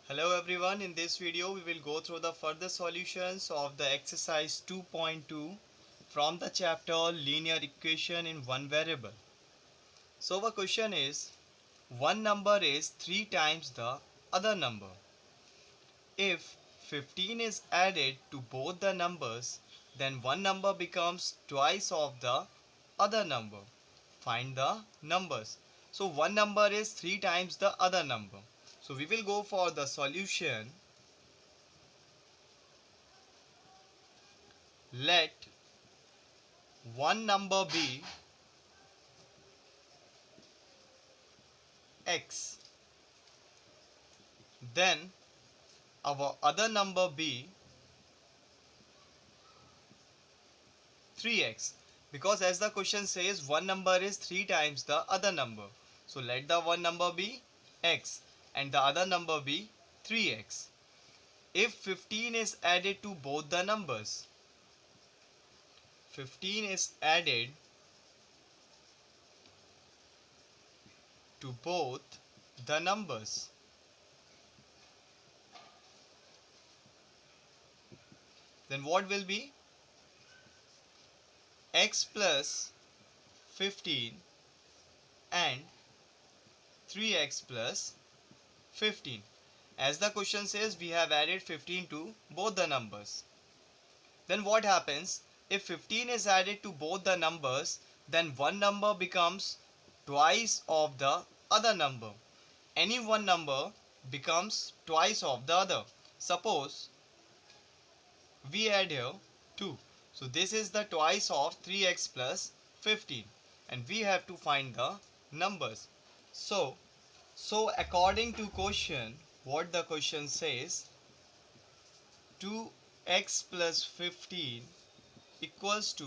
Hello everyone, in this video we will go through the further solutions of the exercise 2.2 from the chapter linear equation in one variable. So the question is, one number is 3 times the other number. If 15 is added to both the numbers, then one number becomes twice of the other number. Find the numbers. So one number is 3 times the other number. So we will go for the solution. Let one number be x, then our other number be 3x, because as the question says one number is 3 times the other number. So let the one number be x and the other number be 3x. If 15 is added to both the numbers, 15 is added to both the numbers, then what will be? X plus 15 and 3x plus 15. As the question says, we have added 15 to both the numbers. Then what happens? If 15 is added to both the numbers, then one number becomes twice of the other number. Any one number becomes twice of the other. Suppose we add here 2. So this is the twice of 3x plus 15 and we have to find the numbers. So according to question, what the question says, 2x plus 15 equals to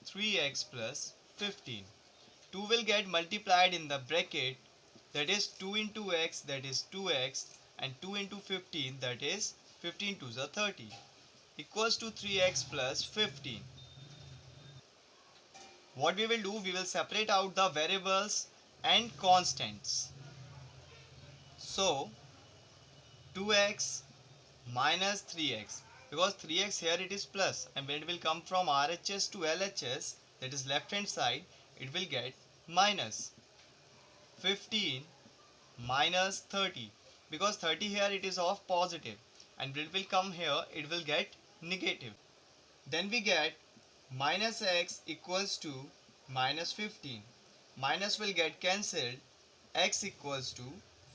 3x plus 15. 2 will get multiplied in the bracket, that is 2 into x, that is 2x, and 2 into 15, that is 15 to the 30, equals to 3x plus 15. What we will do, we will separate out the variables and constants. So 2x minus 3x, because 3x here it is plus, and when it will come from RHS to LHS, that is left hand side, it will get minus 15 minus 30, because 30 here it is of positive, and when it will come here it will get negative. Then we get minus x equals to minus 15. Minus will get cancelled, x equals to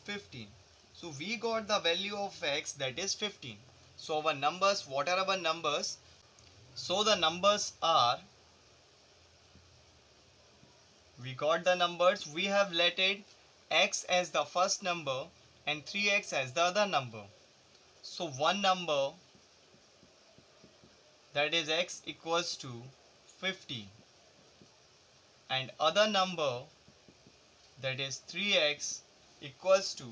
15. So we got the value of x, that is 15. So our numbers, what are our numbers? So the numbers are, we got the numbers, we have letted x as the first number and 3x as the other number. So one number, that is x equals to 15, and other number, that is 3x equals to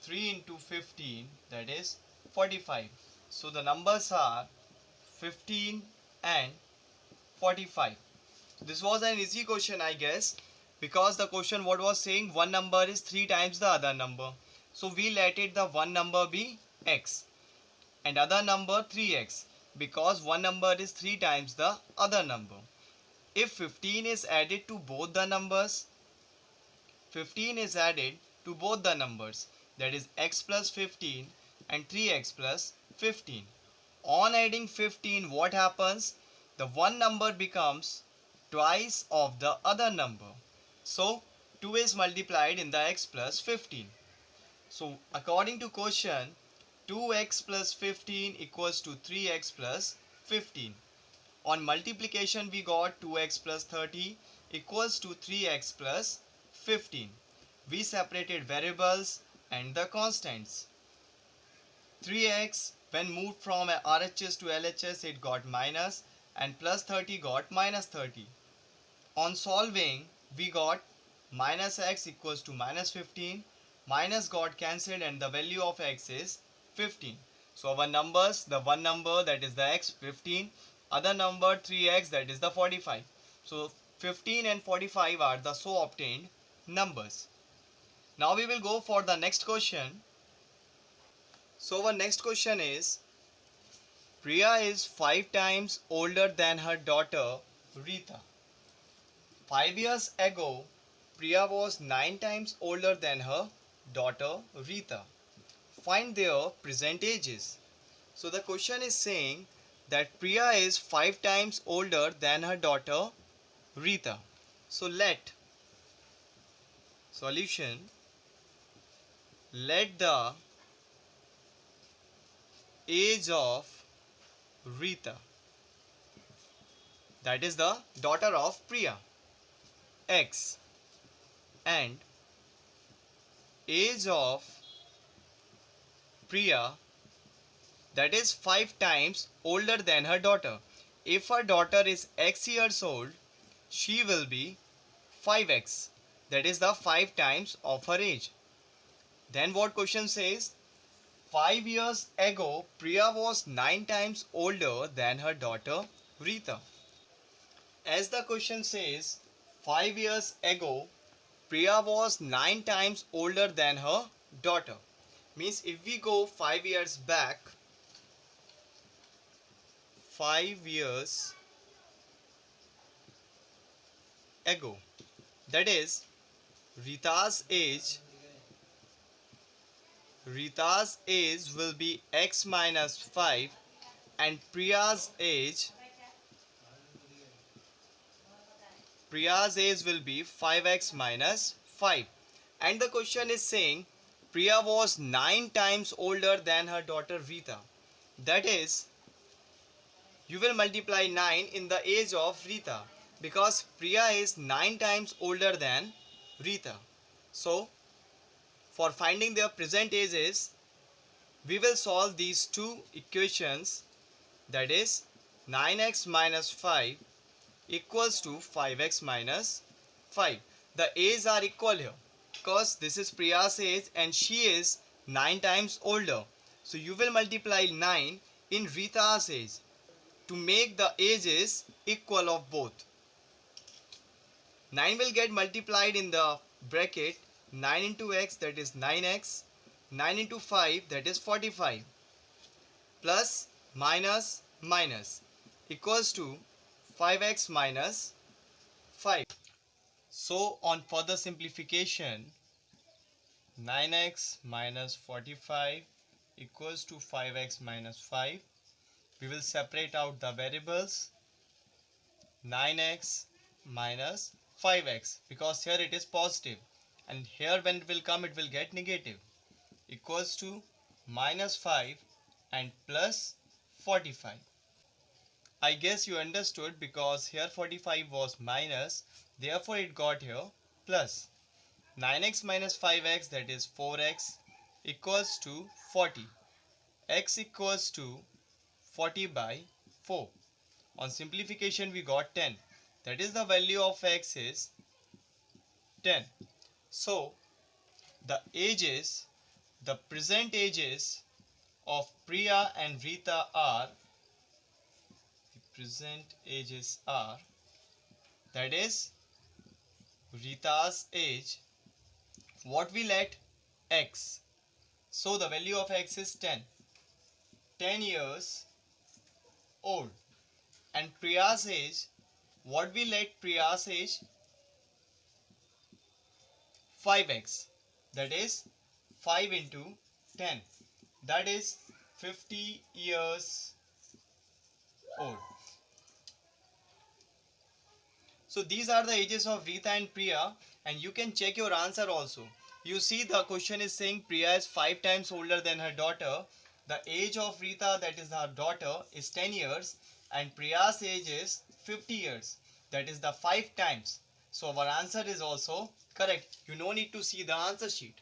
3 into 15, that is 45. So the numbers are 15 and 45. This was an easy question, I guess, because the question what was saying, one number is 3 times the other number. So we let it the one number be x and other number 3x, because one number is 3 times the other number. If 15 is added to both the numbers, 15 is added to both the numbers, that is x plus 15 and 3x plus 15. On adding 15, what happens? The one number becomes twice of the other number. So 2 is multiplied in the x plus 15. So according to question, 2x plus 15 equals to 3x plus 15. On multiplication we got 2x plus 30 equals to 3x plus 15. We separated variables and the constants. 3x, when moved from RHS to LHS, it got minus, and plus 30 got minus 30. On solving, we got minus x equals to minus 15, minus got cancelled, and the value of x is 15. So our numbers, the one number, that is the x, 15, other number 3x, that is the 45. So 15 and 45 are the so obtained numbers. Now we will go for the next question. So our next question is, Priya is 5 times older than her daughter Rita. 5 years ago, Priya was 9 times older than her daughter Rita. Find their present ages. So the question is saying that Priya is 5 times older than her daughter Rita. So let solution, let the age of Rita, that is the daughter of Priya, X, and age of Priya, that is 5 times older than her daughter. If her daughter is X years old, she will be 5x, that is the 5 times of her age. Then what question says, 5 years ago Priya was 9 times older than her daughter Rita. As the question says, 5 years ago Priya was 9 times older than her daughter. Means if we go 5 years back, 5 years ago, that is Rita's age will be x minus 5 and Priya's age will be 5x minus 5. And the question is saying Priya was 9 times older than her daughter Rita. That is, you will multiply 9 in the age of Rita because Priya is 9 times older than Rita. So, for finding their present ages, we will solve these two equations, that is 9x minus 5 equals to 5x minus 5. The ages are equal here because this is Priya's age and she is 9 times older. So you will multiply 9 in Rita's age to make the ages equal of both. 9 will get multiplied in the bracket 9 into x, that is 9x, 9 into 5, that is 45, plus minus minus equals to 5x minus 5. So on further simplification, 9x minus 45 equals to 5x minus 5. We will separate out the variables 9x minus 5x because here it is positive and here when it will come it will get negative, equals to minus 5 and plus 45. I guess you understood because here 45 was minus, therefore it got here plus. 9x minus 5x, that is 4x, equals to 40. X equals to 40 by 4. On simplification we got 10. That is the value of x is 10. So the ages, the present ages of Priya and Rita are, that is Rita's age, what we let x. So the value of x is 10. 10 years old. And Priya's age, what we let Priya's age, 5x, that is 5 into 10, that is 50 years old. So these are the ages of Rita and Priya, and you can check your answer also. You see the question is saying Priya is 5 times older than her daughter. The age of Rita, that is her daughter, is 10 years and Priya's age is 50 years. That is the 5 times. So our answer is also correct. You no need to see the answer sheet.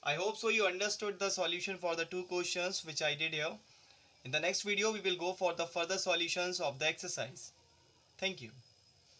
I hope so you understood the solution for the two questions which I did here. In the next video we will go for the further solutions of the exercise. Thank you.